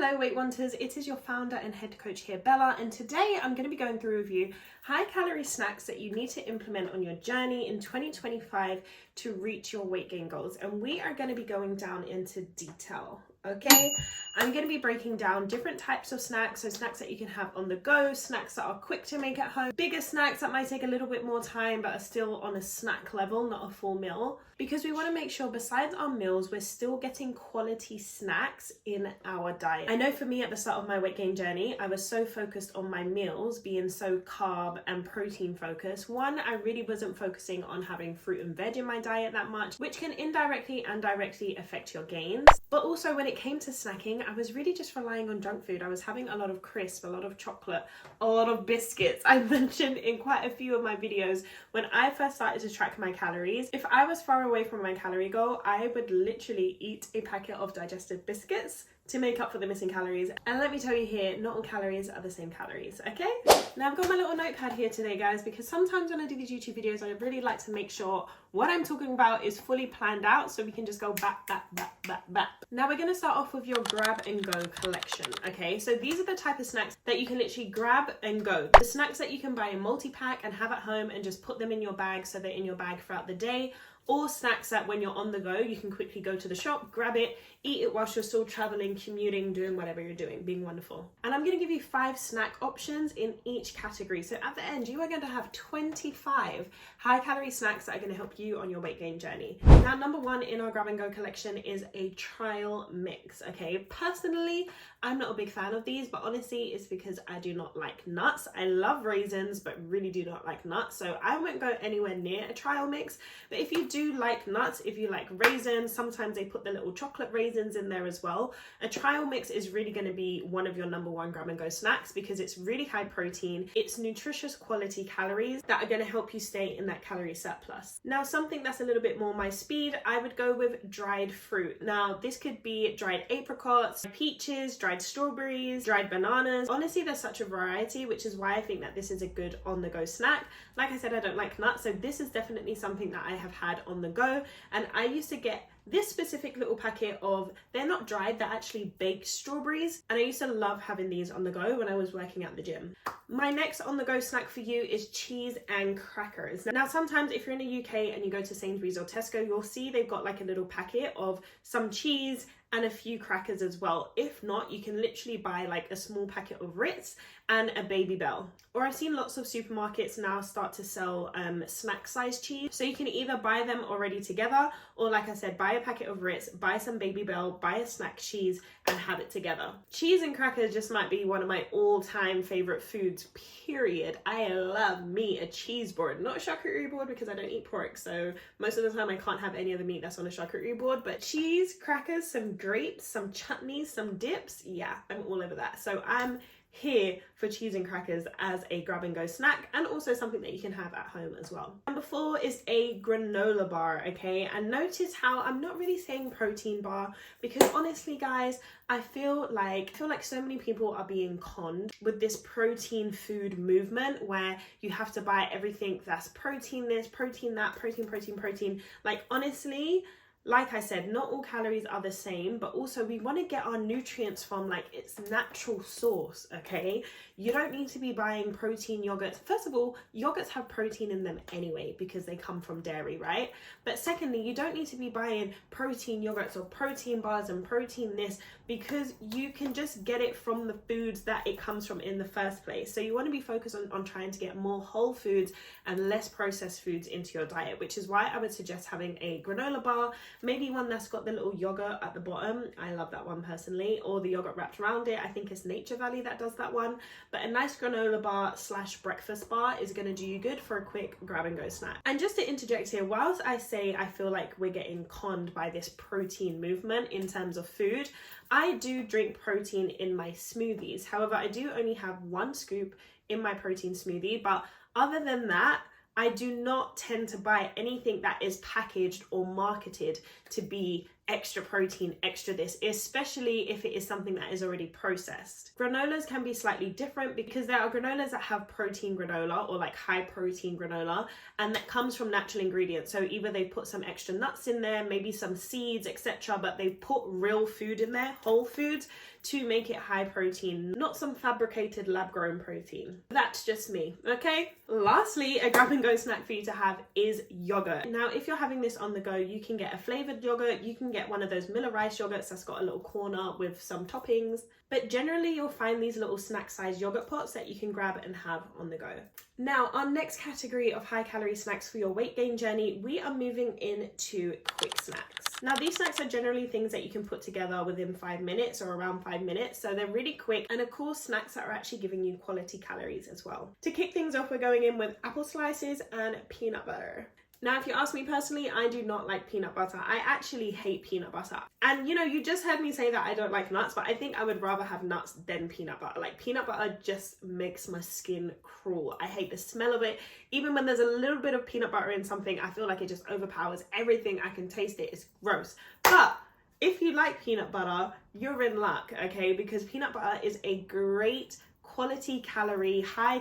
Hello Weight Wanters, it is your founder and head coach here, Bella, and today I'm going to be going through with you high calorie snacks that you need to implement on your journey in 2025 to reach your weight gain goals. And we are going to be going down into detail, okay? I'm going to be breaking down different types of snacks, so snacks that you can have on the go, snacks that are quick to make at home, bigger snacks that might take a little bit more time but are still on a snack level, not a full meal, because we want to make sure besides our meals, we're still getting quality snacks in our diet. I know for me at the start of my weight gain journey, I was so focused on my meals being so carb and protein focused. One, I really wasn't focusing on having fruit and veg in my diet that much, which can indirectly and directly affect your gains. But also when it came to snacking, I was really just relying on junk food. I was having a lot of crisp, a lot of chocolate, a lot of biscuits. I mentioned in quite a few of my videos when I first started to track my calories, if I was far away from my calorie goal, I would literally eat a packet of digestive biscuits to make up for the missing calories. And let me tell you here, not all calories are the same calories, okay? Now I've got my little notepad here today, guys, because sometimes when I do these YouTube videos, I really like to make sure what I'm talking about is fully planned out so we can just go back. Now we're gonna start off with your grab and go collection, okay? So these are the type of snacks that you can literally grab and go. The snacks that you can buy in multi-pack and have at home and just put them in your bag so they're in your bag throughout the day, or snacks that when you're on the go, you can quickly go to the shop, grab it, eat it whilst you're still traveling, commuting, doing whatever you're doing, being wonderful. And I'm gonna give you 5 snack options in each category. So at the end, you are going to have 25 high calorie snacks that are gonna help you on your weight gain journey. Now, number 1 in our grab and go collection is a trial mix, okay? Personally, I'm not a big fan of these, but honestly, it's because I do not like nuts. I love raisins, but really do not like nuts. So I won't go anywhere near a trial mix. But if you do like nuts, if you like raisins, sometimes they put the little chocolate raisins in there as well. A trial mix is really going to be one of your number 1 grab and go snacks because it's really high protein. It's nutritious quality calories that are going to help you stay in that calorie surplus. Now, something that's a little bit more my speed, I would go with dried fruit. Now, this could be dried apricots, peaches, dried strawberries, dried bananas. Honestly, there's such a variety, which is why I think that this is a good on-the-go snack. Like I said, I don't like nuts, so this is definitely something that I have had on the go. And I used to get this specific little packet of, they're not dried, they're actually baked strawberries. And I used to love having these on the go when I was working at the gym. My next on the go snack for you is cheese and crackers. Now, sometimes if you're in the UK and you go to Sainsbury's or Tesco, you'll see they've got like a little packet of some cheese and a few crackers as well. If not, you can literally buy like a small packet of Ritz and a Baby Bell. Or I've seen lots of supermarkets now start to sell snack size cheese. So you can either buy them already together, or like I said, buy a packet of Ritz, buy some Baby Bell, buy a snack cheese and have it together. Cheese and crackers just might be one of my all-time favorite foods, period. I love me a cheese board, not a charcuterie board because I don't eat pork. So most of the time I can't have any other meat that's on a charcuterie board, but cheese, crackers, some grapes, some chutneys, some dips. Yeah, I'm all over that. So I'm here for cheese and crackers as a grab and go snack, and also something that you can have at home as well. Number 4 is a granola bar, okay? And notice how I'm not really saying protein bar because honestly, guys, I feel like so many people are being conned with this protein food movement where you have to buy everything that's protein this, protein that, protein. Like, honestly, like I said, not all calories are the same, but also we want to get our nutrients from like its natural source, okay? You don't need to be buying protein yogurts. First of all, yogurts have protein in them anyway because they come from dairy, right? But secondly, you don't need to be buying protein yogurts or protein bars and protein this because you can just get it from the foods that it comes from in the first place. So you want to be focused on trying to get more whole foods and less processed foods into your diet, which is why I would suggest having a granola bar. Maybe one that's got the little yogurt at the bottom. I love that one personally. Or the yogurt wrapped around it. I think it's Nature Valley that does that one. But a nice granola bar / breakfast bar is going to do you good for a quick grab and go snack. And just to interject here, whilst I say I feel like we're getting conned by this protein movement in terms of food, I do drink protein in my smoothies. However, I do only have 1 scoop in my protein smoothie. But other than that, I do not tend to buy anything that is packaged or marketed to be extra protein, extra this, especially if it is something that is already processed. Granolas can be slightly different because there are granolas that have protein granola or like high protein granola, and that comes from natural ingredients. So either they put some extra nuts in there, maybe some seeds, etc., but they put real food in there, whole foods, to make it high protein, not some fabricated lab grown protein. That's just me, okay? Lastly, a grab and go snack for you to have is yogurt. Now, if you're having this on the go, you can get a flavored yogurt, you can get one of those Miller Rice yogurts that's got a little corner with some toppings, but generally you'll find these little snack size yogurt pots that you can grab and have on the go. Now, our next category of high calorie snacks for your weight gain journey, we are moving into quick snacks. Now, these snacks are generally things that you can put together within 5 minutes or around 5 minutes, so they're really quick, and of course snacks that are actually giving you quality calories as well. To kick things off, we're going in with apple slices and peanut butter. Now, if you ask me personally, I do not like peanut butter. I actually hate peanut butter. And you know, you just heard me say that I don't like nuts, but I think I would rather have nuts than peanut butter. Like, peanut butter just makes my skin crawl. I hate the smell of it. Even when there's a little bit of peanut butter in something, I feel like it just overpowers everything. I can taste it. It's gross. But if you like peanut butter, you're in luck, okay? Because peanut butter is a great quality high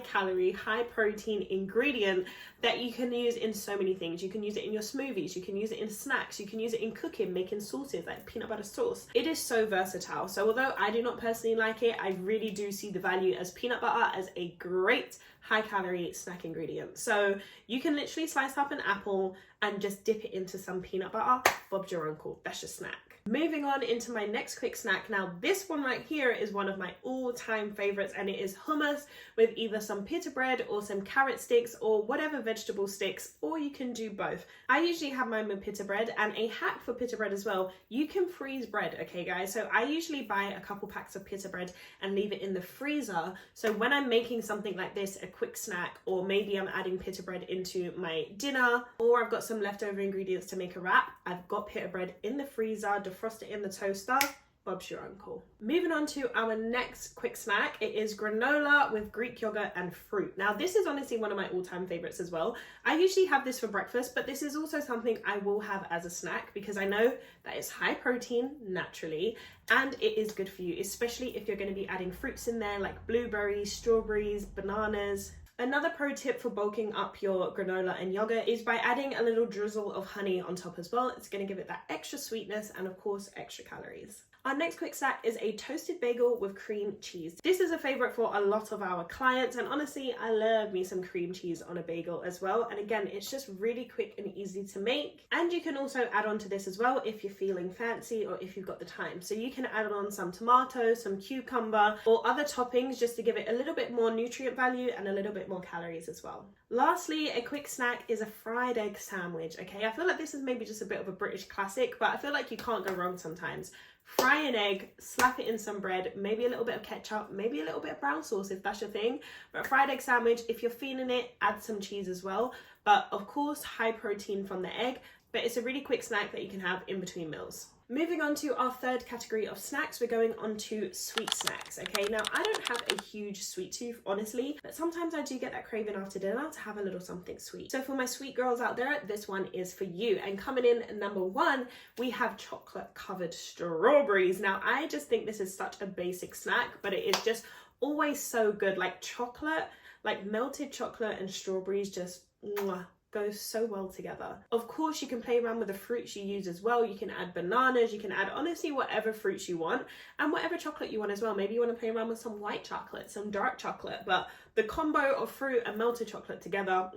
protein ingredient that you can use in so many things. You can use it in your smoothies, you can use it in snacks, you can use it in cooking, making sauces like peanut butter sauce. It is so versatile. So although I do not personally like it, I really do see the value as peanut butter as a great high calorie snack ingredient. So you can literally slice up an apple and just dip it into some peanut butter. Bob's your uncle. That's your snack. Moving on into my next quick snack. Now, this one right here is one of my all-time favorites, and it is hummus with either some pita bread or some carrot sticks or whatever vegetable sticks, or you can do both. I usually have mine with pita bread, and a hack for pita bread as well, you can freeze bread, okay guys? So I usually buy a couple packs of pita bread and leave it in the freezer. So when I'm making something like this, a quick snack, or maybe I'm adding pita bread into my dinner, or I've got some leftover ingredients to make a wrap, I've got pita bread in the freezer, defrost it in the toaster. Bob's your uncle. Moving on to our next quick snack, it is granola with Greek yogurt and fruit. Now, this is honestly one of my all-time favorites as well. I usually have this for breakfast, but this is also something I will have as a snack because I know that it's high protein naturally, and it is good for you, especially if you're going to be adding fruits in there like blueberries, strawberries, bananas. Another pro tip for bulking up your granola and yogurt is by adding a little drizzle of honey on top as well. It's going to give it that extra sweetness and of course extra calories. Our next quick snack is a toasted bagel with cream cheese. This is a favorite for a lot of our clients, and honestly, I love me some cream cheese on a bagel as well. And again, it's just really quick and easy to make. And you can also add on to this as well if you're feeling fancy or if you've got the time. So you can add on some tomato, some cucumber, or other toppings just to give it a little bit more nutrient value and a little bit more calories as well. Lastly, a quick snack is a fried egg sandwich, okay? I feel like this is maybe just a bit of a British classic, but I feel like you can't go wrong sometimes. Fry an egg, slap it in some bread, maybe a little bit of ketchup, maybe a little bit of brown sauce if that's your thing. But a fried egg sandwich, if you're feeling it, add some cheese as well. But of course, high protein from the egg, but it's a really quick snack that you can have in between meals. Moving on to our third category of snacks, we're going on to sweet snacks, okay? Now, I don't have a huge sweet tooth, honestly, but sometimes I do get that craving after dinner to have a little something sweet. So for my sweet girls out there, this one is for you. And coming in at number one, we have chocolate covered strawberries. Now, I just think this is such a basic snack, but it is just always so good. Like chocolate, like melted chocolate and strawberries just goes so well together. Of course, you can play around with the fruits you use as well. You can add bananas, you can add honestly whatever fruits you want and whatever chocolate you want as well. Maybe you want to play around with some white chocolate, some dark chocolate, but the combo of fruit and melted chocolate together,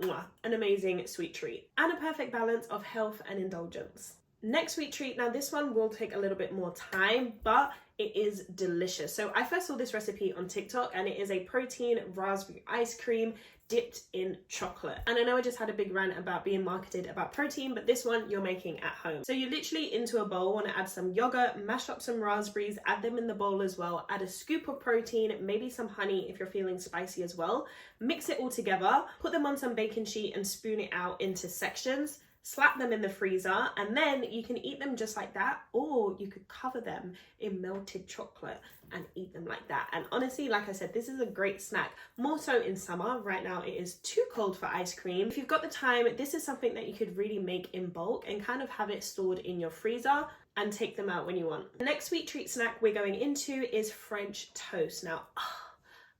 an amazing sweet treat and a perfect balance of health and indulgence. Next sweet treat, now this one will take a little bit more time, but it is delicious. So I first saw this recipe on TikTok and it is a protein raspberry ice cream dipped in chocolate. And I know I just had a big rant about being marketed about protein, but this one you're making at home. So you literally into a bowl want to add some yogurt, mash up some raspberries, add them in the bowl as well, add a scoop of protein, maybe some honey if you're feeling spicy as well. Mix it all together, put them on some baking sheet and spoon it out into sections. Slap them in the freezer and then you can eat them just like that, or you could cover them in melted chocolate and eat them like that. And honestly, like I said, this is a great snack, more so in summer. Right now it is too cold for ice cream. If you've got the time, this is something that you could really make in bulk and kind of have it stored in your freezer and take them out when you want. The next sweet treat snack we're going into is French toast. Now,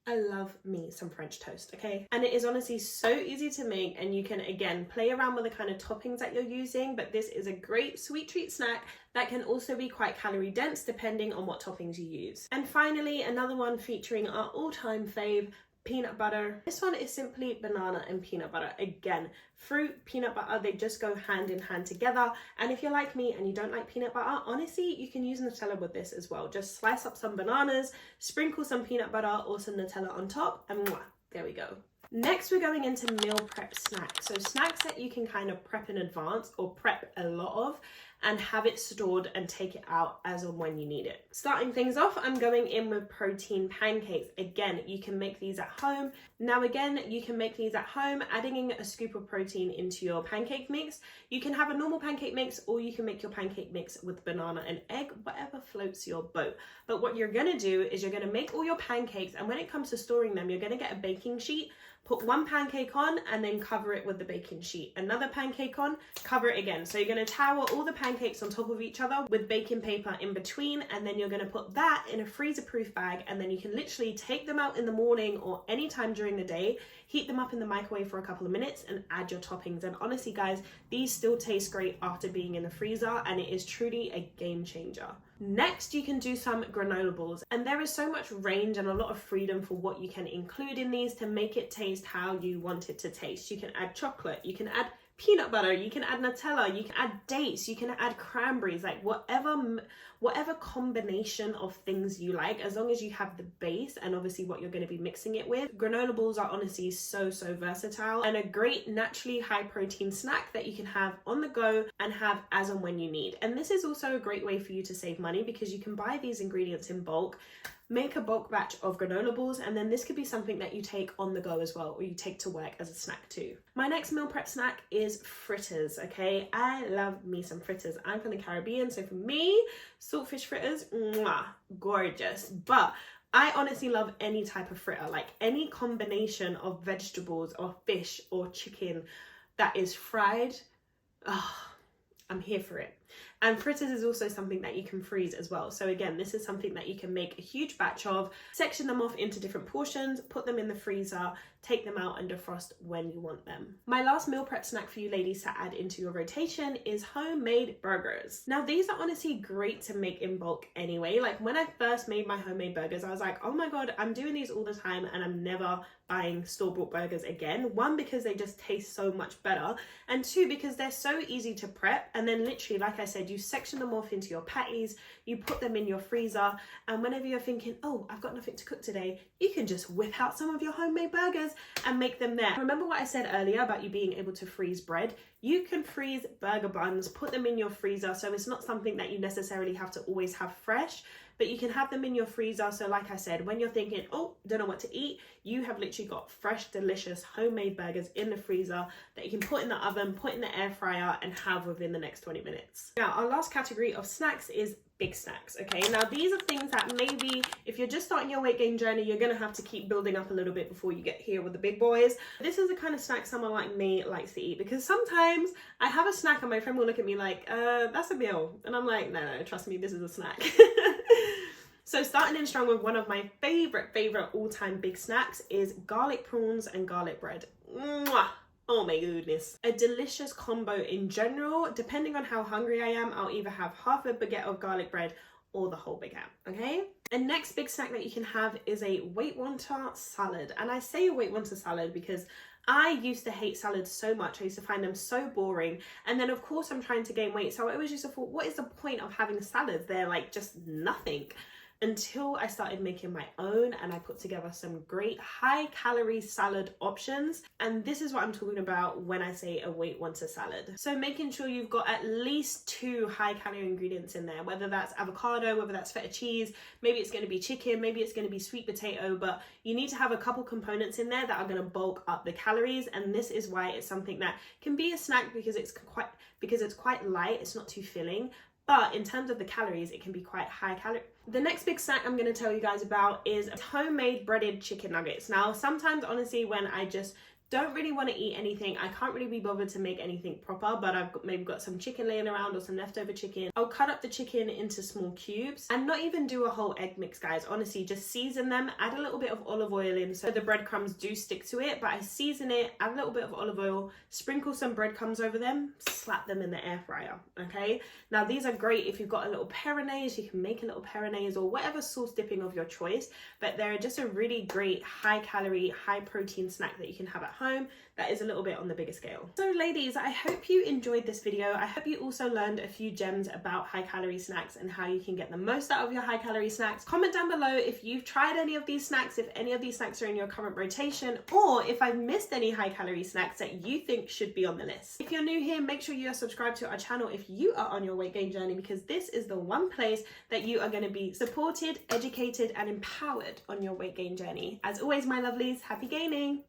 I love me some French toast, okay? And it is honestly so easy to make, and you can, again, play around with the kind of toppings that you're using, but this is a great sweet treat snack that can also be quite calorie dense depending on what toppings you use. And finally, another one featuring our all-time fave, peanut butter. This one is simply banana and peanut butter. Again, fruit, peanut butter, they just go hand in hand together. And if you're like me and you don't like peanut butter, honestly, you can use Nutella with this as well. Just slice up some bananas, sprinkle some peanut butter or some Nutella on top, and mwah, there we go. Next, we're going into meal prep snacks. So snacks that you can kind of prep in advance or prep a lot of and have it stored and take it out as and when you need it. Starting things off, I'm going in with protein pancakes. Again, you can make these at home. Now again, you can make these at home, adding in a scoop of protein into your pancake mix. You can have a normal pancake mix, or you can make your pancake mix with banana and egg, whatever floats your boat. But what you're gonna do is you're gonna make all your pancakes, and when it comes to storing them, you're gonna get a baking sheet, put one pancake on and then cover it with the baking sheet. Another pancake on, cover it again. So you're gonna tower all the pancakes on top of each other with baking paper in between, and then you're gonna put that in a freezer-proof bag, and then you can literally take them out in the morning or any time during the day, heat them up in the microwave for a couple of minutes and add your toppings. And honestly guys, these still taste great after being in the freezer, and it is truly a game changer. Next, you can do some granola balls, and there is so much range and a lot of freedom for what you can include in these to make it taste how you want it to taste. You can add chocolate, you can add peanut butter, you can add Nutella, you can add dates, you can add cranberries, like whatever combination of things you like, as long as you have the base and obviously what you're going to be mixing it with. Granola balls are honestly so versatile and a great naturally high protein snack that you can have on the go and have as and when you need. And this is also a great way for you to save money, because you can buy these ingredients in bulk, make a bulk batch of granola balls, and then this could be something that you take on the go as well, or you take to work as a snack too. My next meal prep snack is fritters, okay? I love me some fritters. I'm from the Caribbean, so for me, saltfish fritters, mwah, gorgeous. But I honestly love any type of fritter, like any combination of vegetables or fish or chicken that is fried. I'm here for it. And fritters is also something that you can freeze as well. So again, this is something that you can make a huge batch of, section them off into different portions, put them in the freezer, take them out and defrost when you want them. My last meal prep snack for you ladies to add into your rotation is homemade burgers. Now these are honestly great to make in bulk anyway. Like when I first made my homemade burgers, I was like, oh my God, I'm doing these all the time and I'm never buying store-bought burgers again. One, because they just taste so much better, and two, because they're so easy to prep. And then literally, like I said, you section them off into your patties, you put them in your freezer, and whenever you're thinking, oh, I've got nothing to cook today, you can just whip out some of your homemade burgers and make them there. Remember what I said earlier about you being able to freeze bread? You can freeze burger buns, put them in your freezer, so it's not something that you necessarily have to always have fresh, but you can have them in your freezer. So like I said, when you're thinking, oh, don't know what to eat, you have literally got fresh, delicious homemade burgers in the freezer that you can put in the oven, put in the air fryer, and have within the next 20 minutes. Now, our last category of snacks is big snacks, okay? Now, these are things that maybe if you're just starting your weight gain journey, you're gonna have to keep building up a little bit before you get here with the big boys. This is the kind of snack someone like me likes to eat, because sometimes I have a snack and my friend will look at me like, that's a meal. And I'm like, no, trust me, this is a snack. So starting in strong with one of my favorite all-time big snacks is garlic prawns and garlic bread. Mwah! Oh my goodness. A delicious combo in general. Depending on how hungry I am, I'll either have half a baguette of garlic bread or the whole baguette, okay? And next big snack that you can have is a Weight Watcher salad. And I say a Weight Watcher salad because I used to hate salads so much. I used to find them so boring. And then of course I'm trying to gain weight. So I always used to thought, what is the point of having salads? They're like just nothing. Until I started making my own and I put together some great high calorie salad options. And this is what I'm talking about when I say a Weight Watcher salad. So making sure you've got at least 2 high calorie ingredients in there, whether that's avocado, whether that's feta cheese, maybe it's going to be chicken, maybe it's going to be sweet potato, but you need to have a couple components in there that are going to bulk up the calories. And this is why it's something that can be a snack because it's quite light, it's not too filling. But in terms of the calories, it can be quite high calorie. The next big snack I'm going to tell you guys about is homemade breaded chicken nuggets. Now, sometimes, honestly, when I just don't really want to eat anything, I can't really be bothered to make anything proper, but I've maybe got some chicken laying around or some leftover chicken, I'll cut up the chicken into small cubes and not even do a whole egg mix, guys. Honestly, just season them, add a little bit of olive oil in so the breadcrumbs do stick to it, but I season it, add a little bit of olive oil, sprinkle some breadcrumbs over them, slap them in the air fryer, okay? Now these are great if you've got a little peronaise, you can make a little peronaise or whatever sauce dipping of your choice, but they're just a really great high calorie, high protein snack that you can have at home that is a little bit on the bigger scale. So ladies, I hope you enjoyed this video. I hope you also learned a few gems about high calorie snacks and how you can get the most out of your high calorie snacks. Comment down below if you've tried any of these snacks, if any of these snacks are in your current rotation, or if I've missed any high calorie snacks that you think should be on the list. If you're new here, make sure you are subscribed to our channel if you are on your weight gain journey, because this is the one place that you are going to be supported, educated, and empowered on your weight gain journey. As always, my lovelies, happy gaining!